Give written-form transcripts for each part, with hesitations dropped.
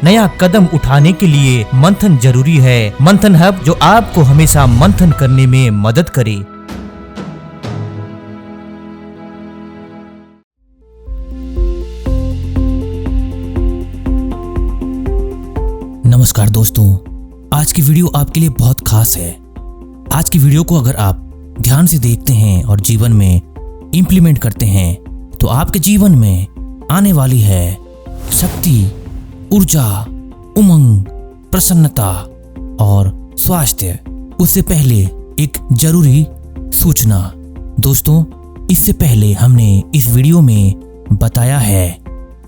नया कदम उठाने के लिए मंथन जरूरी है। मंथन हब जो आपको हमेशा मंथन करने में मदद करे। नमस्कार दोस्तों, आज की वीडियो आपके लिए बहुत खास है। आज की वीडियो को अगर आप ध्यान से देखते हैं और जीवन में इंप्लीमेंट करते हैं तो आपके जीवन में आने वाली है शक्ति, ऊर्जा, उमंग, प्रसन्नता और स्वास्थ्य। उससे पहले एक जरूरी सूचना दोस्तों, इससे पहले हमने इस वीडियो में बताया है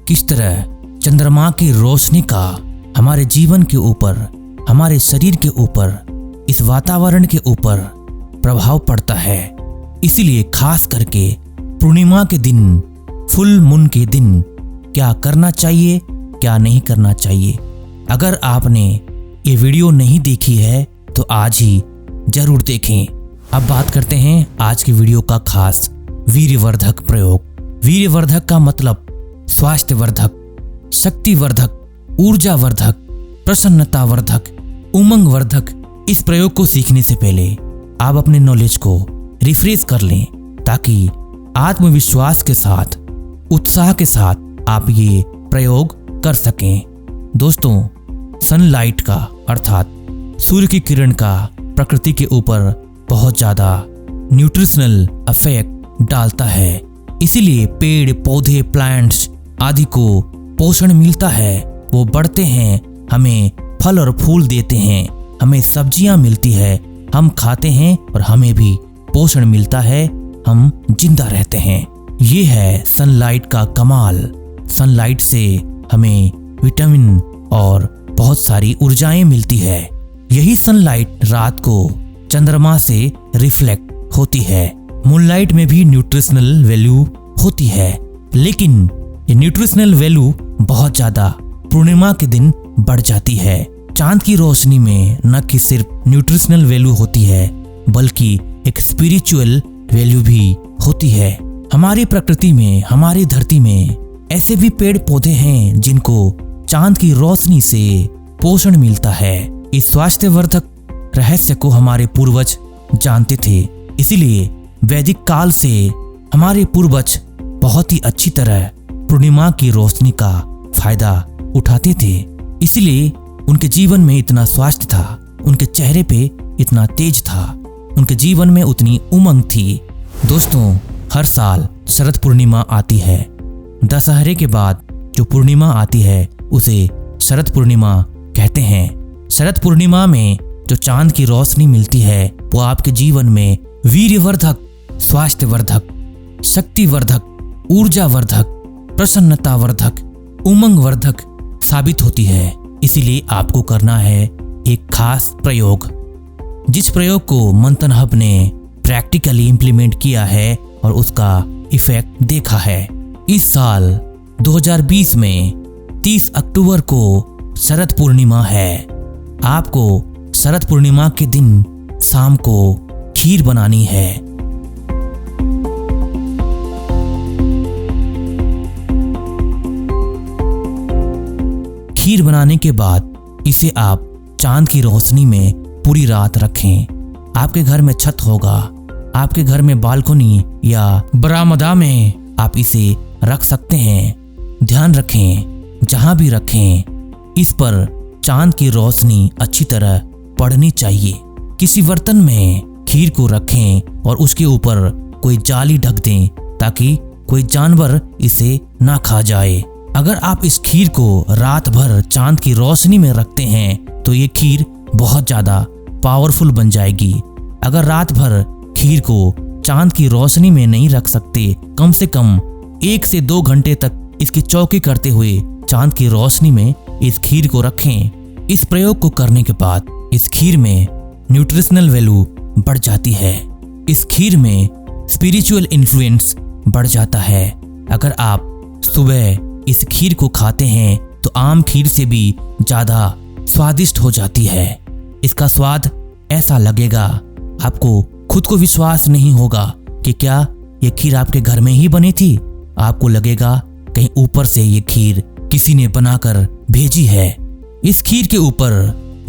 किस तरह चंद्रमा की रोशनी का हमारे जीवन के ऊपर, हमारे शरीर के ऊपर, इस वातावरण के ऊपर प्रभाव पड़ता है। इसीलिए खास करके पूर्णिमा के दिन, फुल मून के दिन क्या करना चाहिए, क्या नहीं करना चाहिए। अगर आपने ये वीडियो नहीं देखी है तो आज ही जरूर देखें। अब बात करते हैं आज की वीडियो का खास वीर्यवर्धक प्रयोग। वीर्यवर्धक का मतलब स्वास्थ्यवर्धक, शक्तिवर्धक, ऊर्जावर्धक, प्रसन्नतावर्धक, उमंगवर्धक। इस प्रयोग को सीखने से पहले आप अपने नॉलेज को रिफ्रेश कर लें ताकि आत्मविश्वास के साथ, उत्साह के साथ आप ये प्रयोग कर सकें। दोस्तों, सनलाइट का अर्थात सूर्य की किरण का प्रकृति के ऊपर बहुत ज्यादा न्यूट्रिशनल इफेक्ट डालता है। इसीलिए पेड़, पौधे, प्लांट्स आदि को पोषण मिलता है। वो बढ़ते हैं, हमें फल और फूल देते हैं, हमें सब्जियां मिलती है, हम खाते हैं और हमें भी पोषण मिलता है, हम जिंदा रहते हैं। ये है सनलाइट का कमाल। सनलाइट से हमें विटामिन और बहुत सारी ऊर्जाएं मिलती है। यही सनलाइट रात को चंद्रमा से रिफ्लेक्ट होती है। मूनलाइट में भी न्यूट्रिशनल वैल्यू होती है, लेकिन ये न्यूट्रिशनल वैल्यू बहुत ज्यादा पूर्णिमा के दिन बढ़ जाती है। चांद की रोशनी में न कि सिर्फ न्यूट्रिशनल वैल्यू होती है बल्कि एक स्पिरिचुअल वैल्यू भी होती है। हमारी प्रकृति में, हमारी धरती में ऐसे भी पेड़ पौधे हैं जिनको चांद की रोशनी से पोषण मिलता है। इस स्वास्थ्यवर्धक रहस्य को हमारे पूर्वज जानते थे। इसीलिए वैदिक काल से हमारे पूर्वज बहुत ही अच्छी तरह पूर्णिमा की रोशनी का फायदा उठाते थे। इसीलिए उनके जीवन में इतना स्वास्थ्य था, उनके चेहरे पे इतना तेज था, उनके जीवन में उतनी उमंग थी। दोस्तों, हर साल शरद पूर्णिमा आती है। दशहरे के बाद जो पूर्णिमा आती है उसे शरद पूर्णिमा कहते हैं। शरद पूर्णिमा में जो चांद की रोशनी मिलती है वो आपके जीवन में वीर्यवर्धक, स्वास्थ्यवर्धक, शक्तिवर्धक, ऊर्जावर्धक, प्रसन्नतावर्धक, उमंगवर्धक साबित होती है। इसीलिए आपको करना है एक खास प्रयोग, जिस प्रयोग को मंथन हब ने प्रैक्टिकली इंप्लीमेंट किया है और उसका इफेक्ट देखा है। इस साल 2020 में 30 अक्टूबर को शरद पूर्णिमा है। आपको शरद पूर्णिमा के दिन शाम को खीर बनानी है। खीर बनाने के बाद इसे आप चांद की रोशनी में पूरी रात रखें। आपके घर में छत होगा, आपके घर में बालकनी या बरामदा में आप इसे रख सकते हैं। ध्यान रखें, जहां भी रखें इस पर चांद की रोशनी अच्छी तरह पड़नी चाहिए। किसी बर्तन में खीर को रखें और उसके ऊपर कोई जाली ढक दें ताकि कोई जानवर इसे ना खा जाए। अगर आप इस खीर को रात भर चांद की रोशनी में रखते हैं तो ये खीर बहुत ज्यादा पावरफुल बन जाएगी। अगर रात भर खीर को चांद की रोशनी में नहीं रख सकते, कम से कम 1 से 2 घंटे तक इसकी चौकी करते हुए चांद की रोशनी में इस खीर को रखें। इस प्रयोग को करने के बाद इस खीर में न्यूट्रिशनल वैल्यू बढ़ जाती है। इस खीर में स्पिरिचुअल इन्फ्लुएंस बढ़ जाता है। अगर आप सुबह इस खीर को खाते हैं तो आम खीर से भी ज्यादा स्वादिष्ट हो जाती है। इसका स्वाद ऐसा लगेगा आपको खुद को विश्वास नहीं होगा कि क्या ये खीर आपके घर में ही बनी थी। आपको लगेगा कहीं ऊपर से ये खीर किसी ने बनाकर भेजी है। इस खीर के ऊपर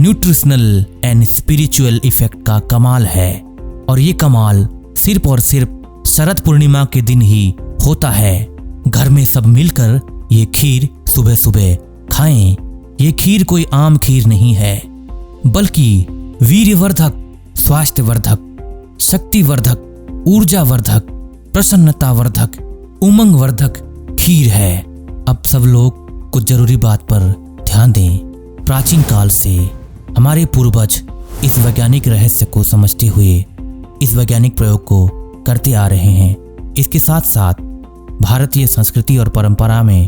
न्यूट्रिशनल एंड स्पिरिचुअल इफेक्ट का कमाल है और ये कमाल सिर्फ और सिर्फ शरद पूर्णिमा के दिन ही होता है। घर में सब मिलकर ये खीर सुबह सुबह खाएं। ये खीर कोई आम खीर नहीं है, बल्कि वीर्यवर्धक, स्वास्थ्यवर्धक, शक्तिवर्धक, ऊर्जावर्धक, प्रसन्नतावर्धक, उमंगवर्धक खीर है। अब सब लोग कुछ जरूरी बात पर ध्यान दें। प्राचीन काल से हमारे पूर्वज इस वैज्ञानिक रहस्य को समझते हुए इस वैज्ञानिक प्रयोग को करते आ रहे हैं। इसके साथ साथ भारतीय संस्कृति और परंपरा में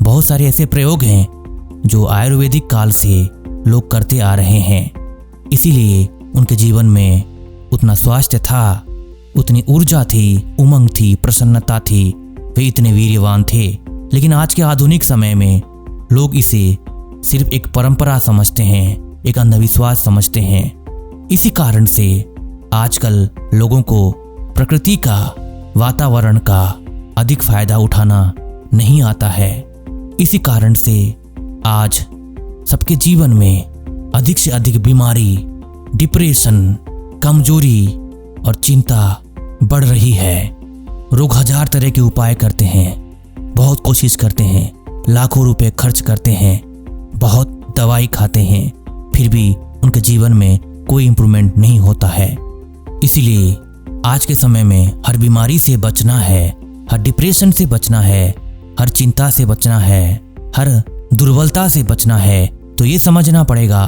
बहुत सारे ऐसे प्रयोग हैं जो आयुर्वेदिक काल से लोग करते आ रहे हैं। इसीलिए उनके जीवन में उतना स्वास्थ्य था, उतनी ऊर्जा थी, उमंग थी, प्रसन्नता थी, वे इतने वीर्यवान थे। लेकिन आज के आधुनिक समय में लोग इसे सिर्फ एक परंपरा समझते हैं, एक अंधविश्वास समझते हैं। इसी कारण से आजकल लोगों को प्रकृति का, वातावरण का अधिक फायदा उठाना नहीं आता है। इसी कारण से आज सबके जीवन में अधिक से अधिक बीमारी, डिप्रेशन, कमजोरी और चिंता बढ़ रही है। लोग हजार तरह के उपाय करते हैं, बहुत कोशिश करते हैं, लाखों रुपए खर्च करते हैं, बहुत दवाई खाते हैं, फिर भी उनके जीवन में कोई इंप्रूवमेंट नहीं होता है। इसीलिए आज के समय में हर बीमारी से बचना है, हर डिप्रेशन से बचना है, हर चिंता से बचना है, हर दुर्बलता से बचना है, तो ये समझना पड़ेगा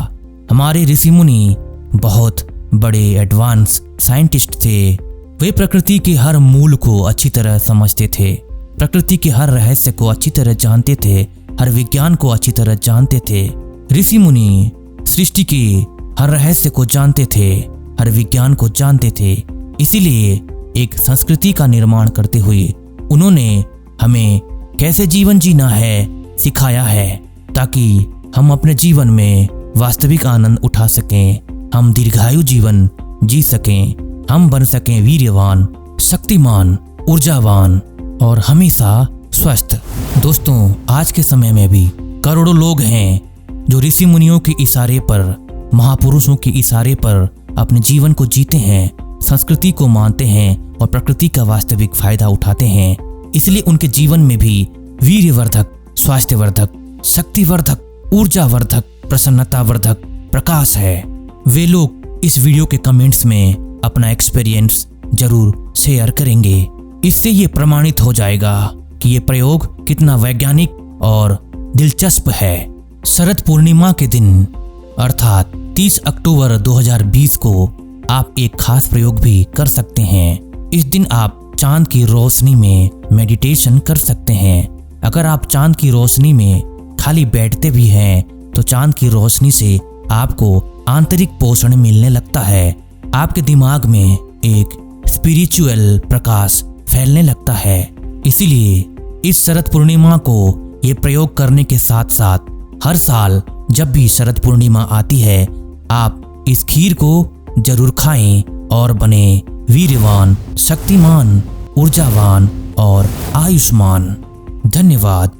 हमारे ऋषि मुनि बहुत बड़े एडवांस साइंटिस्ट थे। वे प्रकृति के हर मूल को अच्छी तरह समझते थे, प्रकृति के हर रहस्य को अच्छी तरह जानते थे, हर विज्ञान को अच्छी तरह जानते थे। ऋषि मुनि सृष्टि के हर रहस्य को जानते थे, हर विज्ञान को जानते थे। इसीलिए एक संस्कृति का निर्माण करते हुए उन्होंने हमें कैसे जीवन जीना है सिखाया है, ताकि हम अपने जीवन में वास्तविक आनंद उठा सकें, हम दीर्घायु जीवन जी सकें, हम बन सकें वीर्यवान, शक्तिमान, ऊर्जावान और हमेशा स्वस्थ। दोस्तों, आज के समय में भी करोड़ों लोग हैं जो ऋषि मुनियों के इशारे पर, महापुरुषों के इशारे पर अपने जीवन को जीते हैं, संस्कृति को मानते हैं और प्रकृति का वास्तविक फायदा उठाते हैं। इसलिए उनके जीवन में भी वीर्यवर्धक, स्वास्थ्यवर्धक, शक्तिवर्धक, ऊर्जावर्धक, प्रसन्नतावर्धक प्रकाश है। वे लोग इस वीडियो के कमेंट्स में अपना एक्सपीरियंस जरूर शेयर करेंगे। इससे ये प्रमाणित हो जाएगा कि ये प्रयोग कितना वैज्ञानिक और दिलचस्प है। शरद पूर्णिमा के दिन अर्थात 30 अक्टूबर 2020 को आप एक खास प्रयोग भी कर सकते हैं। इस दिन आप चांद की रोशनी में मेडिटेशन कर सकते हैं। अगर आप चांद की रोशनी में खाली बैठते भी हैं तो चांद की रोशनी से आपको आंतरिक पोषण मिलने लगता है। आपके दिमाग में एक स्पिरिचुअल प्रकाश फैलने लगता है। इसीलिए इस शरद पूर्णिमा को ये प्रयोग करने के साथ साथ हर साल जब भी शरद पूर्णिमा आती है आप इस खीर को जरूर खाएं और बने वीर्यवान, शक्तिमान, ऊर्जावान और आयुष्मान। धन्यवाद।